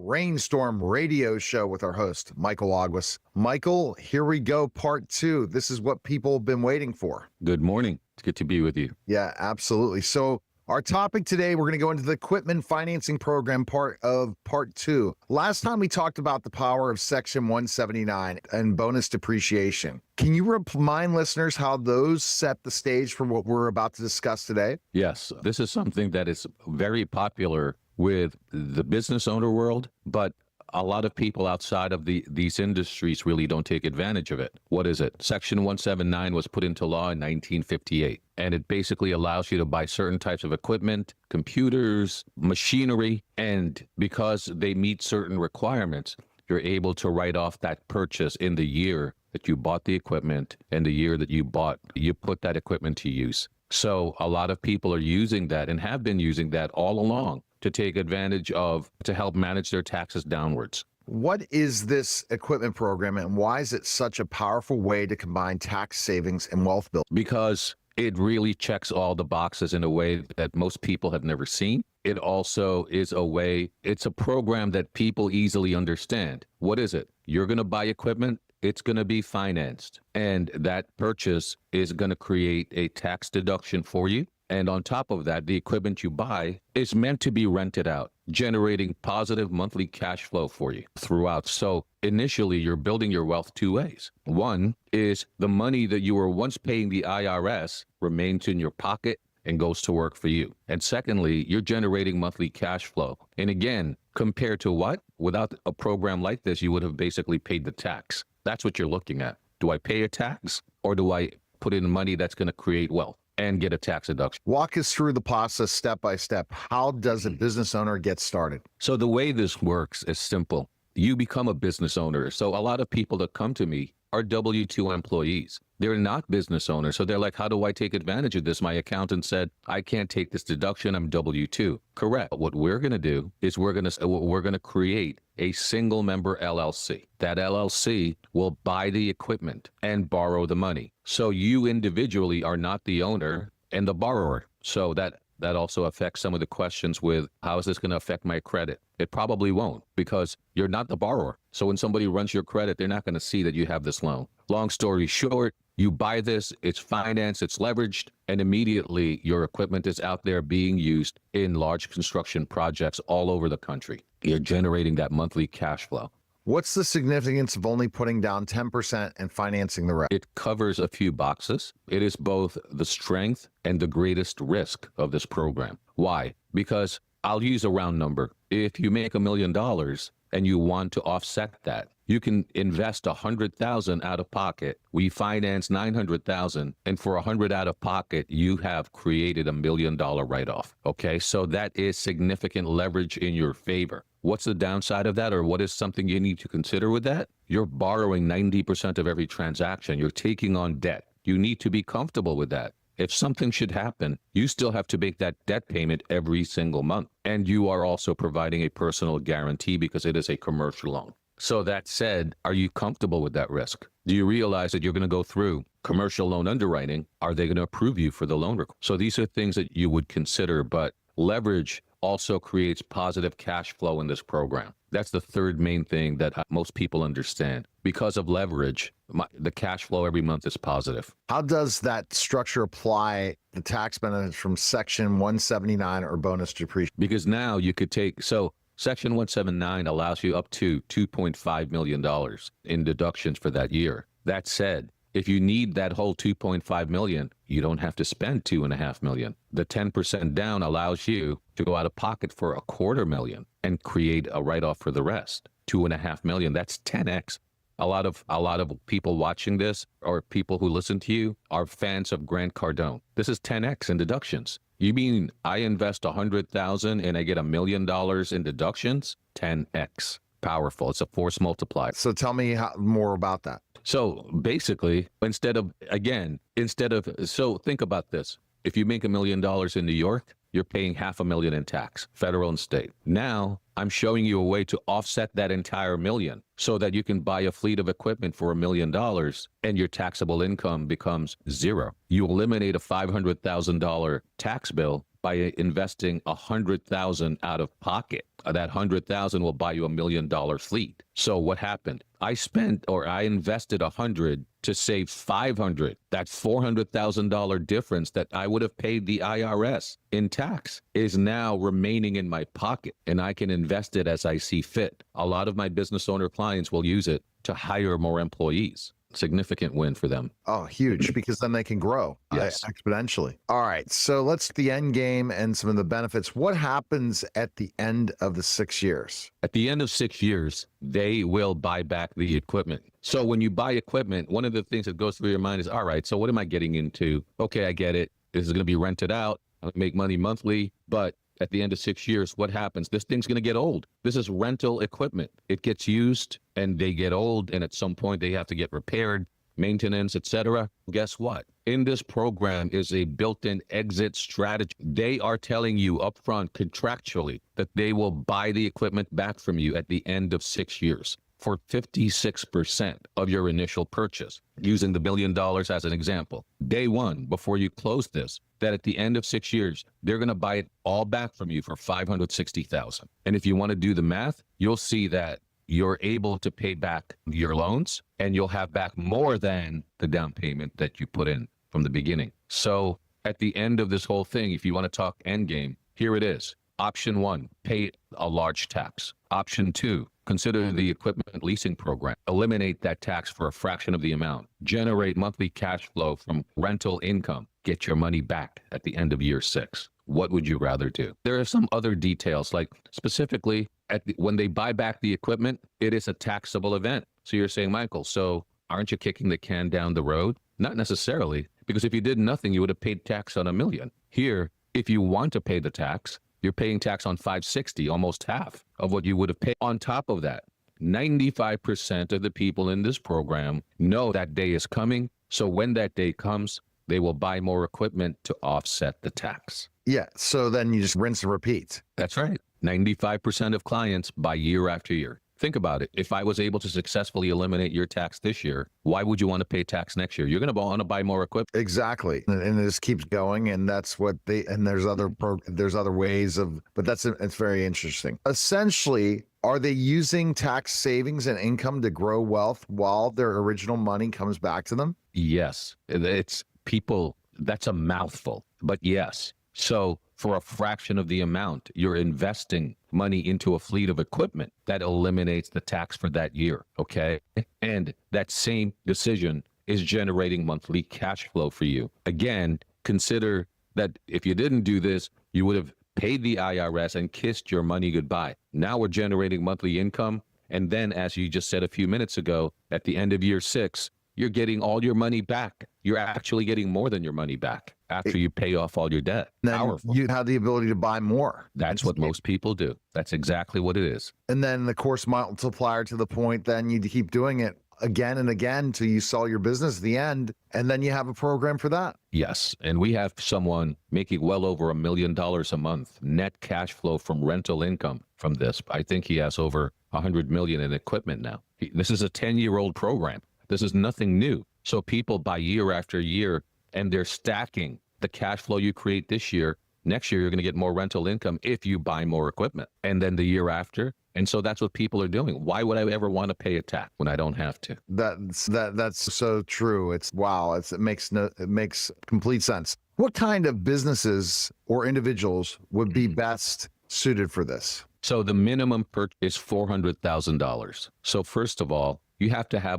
Rainstorm Radio Show with our host, Michael Aguas. Michael, here we go, part two. This is what people have been waiting for. Good morning. It's good to be with you. Yeah, absolutely. So our topic today, we're going to go into the equipment financing program part two. Last time we talked about the power of Section 179 and bonus depreciation. Can you remind listeners how those set the stage for what we're about to discuss today? Yes, this is something that is very popular with the business owner world, but a lot of people outside of these industries really don't take advantage of it. What is it? Section 179 was put into law in 1958, and it basically allows you to buy certain types of equipment, computers, machinery, and because they meet certain requirements, you're able to write off that purchase in the year that you bought the equipment and the year that you put that equipment to use. So a lot of people are using that and have been using that all along to take advantage of, to help manage their taxes downwards. What is this equipment program and why is it such a powerful way to combine tax savings and wealth building? Because it really checks all the boxes in a way that most people have never seen. It also is it's a program that people easily understand. What is it? You're going to buy equipment. It's going to be financed, and that purchase is going to create a tax deduction for you. And on top of that, the equipment you buy is meant to be rented out, generating positive monthly cash flow for you throughout. So initially, you're building your wealth two ways. One is the money that you were once paying the IRS remains in your pocket and goes to work for you. And secondly, you're generating monthly cash flow. And again, compared to what? Without a program like this, you would have basically paid the tax. That's what you're looking at. Do I pay a tax or do I put in money that's going to create wealth and get a tax deduction? Walk us through the process step by step. How does a business owner get started? So the way this works is simple. You become a business owner. So a lot of people that come to me are W-2 employees. They're not business owners. So they're like, how do I take advantage of this? My accountant said, I can't take this deduction. I'm W-2. Correct. What we're going to do is we're going to create a single member LLC. That LLC will buy the equipment and borrow the money. So you individually are not the owner and the borrower. So that also affects some of the questions with how is this going to affect my credit? It probably won't because you're not the borrower. So when somebody runs your credit, they're not going to see that you have this loan. Long story short, you buy this, it's financed, it's leveraged, and immediately your equipment is out there being used in large construction projects all over the country. You're generating that monthly cash flow. What's the significance of only putting down 10% and financing the rest? It covers a few boxes. It is both the strength and the greatest risk of this program. Why? Because I'll use a round number. If you make $1 million and you want to offset that, you can invest $100,000 out of pocket. We finance $900,000, and for $100 out of pocket, you have created $1 million write-off. Okay, so that is significant leverage in your favor. What's the downside of that, or what is something you need to consider with that? You're borrowing 90% of every transaction. You're taking on debt. You need to be comfortable with that. If something should happen, you still have to make that debt payment every single month. And you are also providing a personal guarantee because it is a commercial loan. So that said, are you comfortable with that risk? Do you realize that you're going to go through commercial loan underwriting? Are they going to approve you for the loan? So these are things that you would consider, but leverage also creates positive cash flow in this program. That's the third main thing that most people understand. Because of leverage, the cash flow every month is positive. How does that structure apply the tax benefits from Section 179 or bonus depreciation? Because now you could Section 179 allows you up to $2.5 million in deductions for that year. That said, if you need that whole $2.5 million, you don't have to spend $2.5 million. The 10% down allows you to go out of pocket for $250,000 and create a write-off for the rest. $2.5 million, that's 10x. A lot of people watching this or people who listen to you are fans of Grant Cardone. This is 10x in deductions. You mean I invest $100,000 and I get $1 million in deductions? 10x. Powerful. It's a force multiplier. So tell me more about that. So basically, so think about this. If you make $1 million in New York, you're paying $500,000 in tax, federal and state. Now, I'm showing you a way to offset that entire million so that you can buy a fleet of equipment for $1 million and your taxable income becomes zero. You eliminate a $500,000 tax bill by investing 100,000 out of pocket. That 100,000 will buy you $1 million fleet. So what happened? I invested 100 to save 500. That $400,000 difference that I would have paid the IRS in tax is now remaining in my pocket, and I can invest it as I see fit. A lot of my business owner clients will use it to hire more employees. Significant win for them. Oh, huge, because then they can grow Yes. exponentially. All right. So let's the end game and some of the benefits. What happens at the end of the 6 years? At the end of 6 years, they will buy back the equipment. So when you buy equipment, one of the things that goes through your mind is, all right, so what am I getting into? Okay, I get it. This is going to be rented out. I'll make money monthly, but at the end of 6 years, what happens? This thing's going to get old. This is rental equipment. It gets used and they get old, and at some point they have to get repaired, maintenance, etc. Guess what? In this program is a built-in exit strategy. They are telling you upfront contractually that they will buy the equipment back from you at the end of 6 years for 56% of your initial purchase, using the $1 billion as an example. Day one, before you close this, that at the end of 6 years, they're going to buy it all back from you for $560,000. And if you want to do the math, you'll see that you're able to pay back your loans, and you'll have back more than the down payment that you put in from the beginning. So at the end of this whole thing, if you want to talk end game, here it is. Option one, pay a large tax. Option two, consider the equipment leasing program. Eliminate that tax for a fraction of the amount. Generate monthly cash flow from rental income. Get your money back at the end of year 6. What would you rather do? There are some other details, like specifically when they buy back the equipment, it is a taxable event. So you're saying, Michael, so aren't you kicking the can down the road? Not necessarily, because if you did nothing, you would have paid tax on $1 million. Here, if you want to pay the tax, you're paying tax on 560, almost half of what you would have paid. On top of that, 95% of the people in this program know that day is coming. So when that day comes, they will buy more equipment to offset the tax. Yeah. So then you just rinse and repeat. That's right. 95% of clients buy year after year. Think about it. If I was able to successfully eliminate your tax this year, why would you want to pay tax next year? You're going to want to buy more equipment. Exactly. And it just keeps going. And that's what and there's other ways of, but it's very interesting. Essentially, are they using tax savings and income to grow wealth while their original money comes back to them? Yes. It's people, that's a mouthful, but yes. So for a fraction of the amount, you're investing money into a fleet of equipment that eliminates the tax for that year, okay? And that same decision is generating monthly cash flow for you. Again, consider that if you didn't do this, you would have paid the IRS and kissed your money goodbye. Now we're generating monthly income. And then, as you just said a few minutes ago, at the end of year 6, you're getting all your money back. You're actually getting more than your money back after you pay off all your debt. Then Powerful. you have the ability to buy more. That's what most people do. That's exactly what it is. And then the course multiplier to the point, then you keep doing it again and again until you sell your business at the end. And then you have a program for that. Yes. And we have someone making well over $1 million a month net cash flow from rental income from this. I think he has over 100 million in equipment now. This is a 10-year-old program. This is nothing new. So people buy year after year, and they're stacking the cash flow you create this year. Next year, you're going to get more rental income if you buy more equipment. And then the year after. And so that's what people are doing. Why would I ever want to pay a tax when I don't have to? That's so true. It makes complete sense. What kind of businesses or individuals would be best suited for this? So the minimum purchase is $400,000. So first of all, you have to have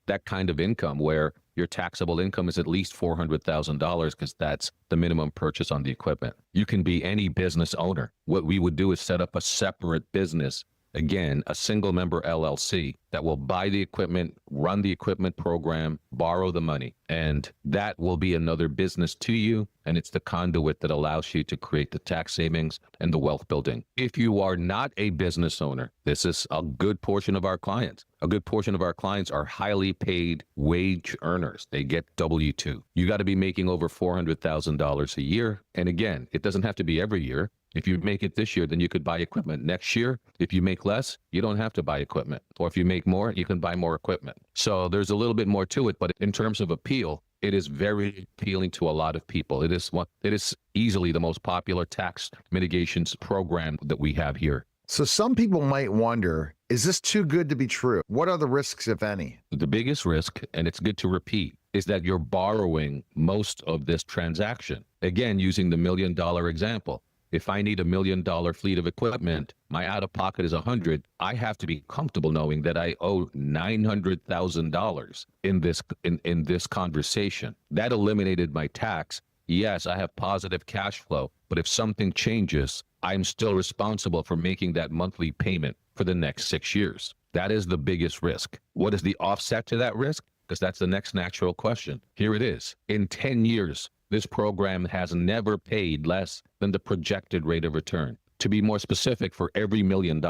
that kind of income where your taxable income is at least $400,000, because that's the minimum purchase on the equipment. You can be any business owner. What we would do is set up a separate business, again, a single member LLC that will buy the equipment, run the equipment program, borrow the money, and that will be another business to you. And it's the conduit that allows you to create the tax savings and the wealth building. If you are not a business owner, this is a good portion of our clients. A good portion of our clients are highly paid wage earners. They get W-2. You got to be making over $400,000 a year. And again, it doesn't have to be every year. If you make it this year, then you could buy equipment. Next year, if you make less, you don't have to buy equipment. Or if you make more, you can buy more equipment. So there's a little bit more to it, but in terms of appeal, It is very appealing to a lot of people. It is easily the most popular tax mitigations program that we have here. So some people might wonder, is this too good to be true? What are the risks, if any? The biggest risk, and it's good to repeat, is that you're borrowing most of this transaction. Again, using the $1 million example. If I need $1 million fleet of equipment, my out-of-pocket is 100. I have to be comfortable knowing that I owe $900,000 in this conversation. That eliminated my tax. Yes, I have positive cash flow, but if something changes, I'm still responsible for making that monthly payment for the next 6 years. That is the biggest risk. What is the offset to that risk? Because that's the next natural question. Here it is. In 10 years, this program has never paid less than the projected rate of return. To be more specific, for every $1 million,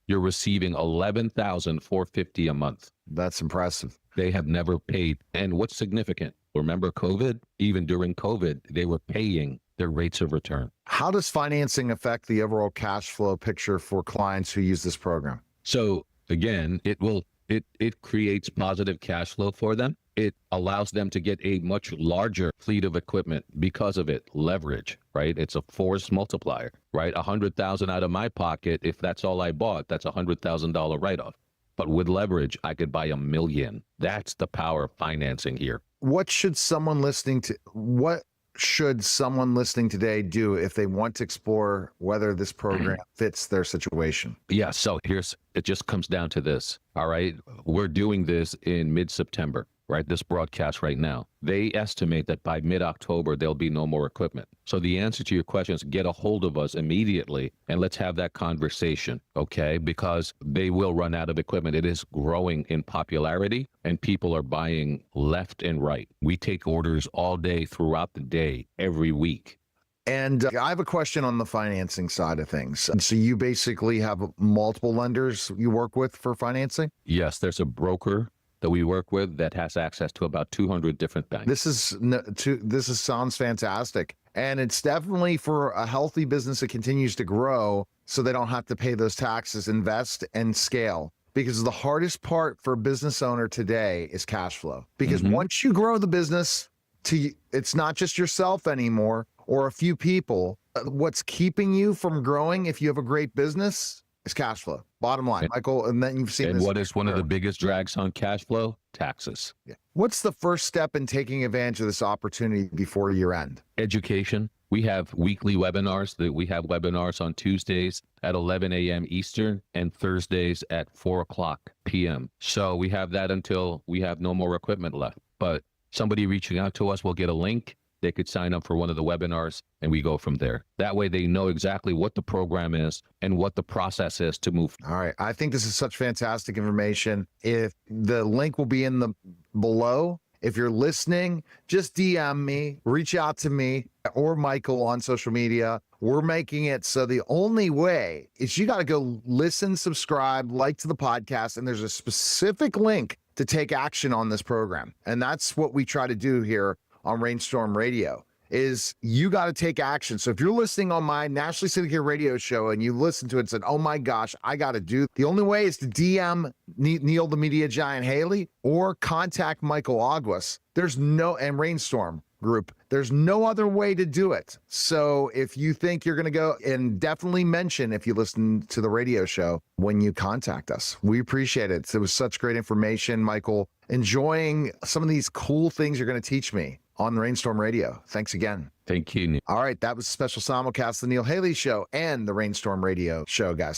you're receiving $11,450 a month. That's impressive. They have never paid. And what's significant? Remember COVID? Even during COVID, they were paying their rates of return. How does financing affect the overall cash flow picture for clients who use this program? So again, it creates positive cash flow for them. It allows them to get a much larger fleet of equipment because of it. Leverage, right? It's a force multiplier, right? 100,000 out of my pocket. If that's all I bought, that's $100,000 write-off. But with leverage, I could buy $1 million. That's the power of financing here. What should someone listening today do if they want to explore whether this program fits their situation? Yeah, so it just comes down to this, all right? We're doing this in mid-September, right? This broadcast right now. They estimate that by mid-October, there'll be no more equipment. So the answer to your question is get a hold of us immediately and let's have that conversation, okay? Because they will run out of equipment. It is growing in popularity and people are buying left and right. We take orders all day throughout the day, every week. And I have a question on the financing side of things. So you basically have multiple lenders you work with for financing? Yes, there's a broker that we work with that has access to about 200 different banks. This sounds fantastic. And it's definitely for a healthy business that continues to grow so they don't have to pay those taxes, invest and scale. Because the hardest part for a business owner today is cash flow. Because once you grow the business, it's not just yourself anymore or a few people. What's keeping you from growing if you have a great business is cash flow. Bottom line, Michael, and then you've seen and this. What is one of the biggest drags on cash flow? Taxes. Yeah. What's the first step in taking advantage of this opportunity before year end? Education. We have weekly webinars. We have webinars on Tuesdays at 11 a.m. Eastern and Thursdays at 4 o'clock p.m. So we have that until we have no more equipment left. But somebody reaching out to us will get a link. They could sign up for one of the webinars and we go from there. That way they know exactly what the program is and what the process is to move. All right. I think this is such fantastic information. If the link will be in the below, if you're listening, just DM me, reach out to me or Michael on social media. We're making it so the only way is you got to go listen, subscribe, like to the podcast, and there's a specific link to take action on this program. And that's what we try to do here on Rainstorm Radio, is you got to take action. So if you're listening on my nationally syndicated radio show and you listen to it and said, oh my gosh, I got to do, the only way is to DM Neil the Media Giant Haley or contact Michael Aguas. And Rainstorm Group. There's no other way to do it. So if you think you're going to go, and definitely mention if you listen to the radio show when you contact us. We appreciate it. It was such great information, Michael. Enjoying some of these cool things you're going to teach me on Rainstorm Radio. Thanks again. Thank you, Neil. All right. That was a special simulcast of the Neil Haley Show and the Rainstorm Radio Show, guys.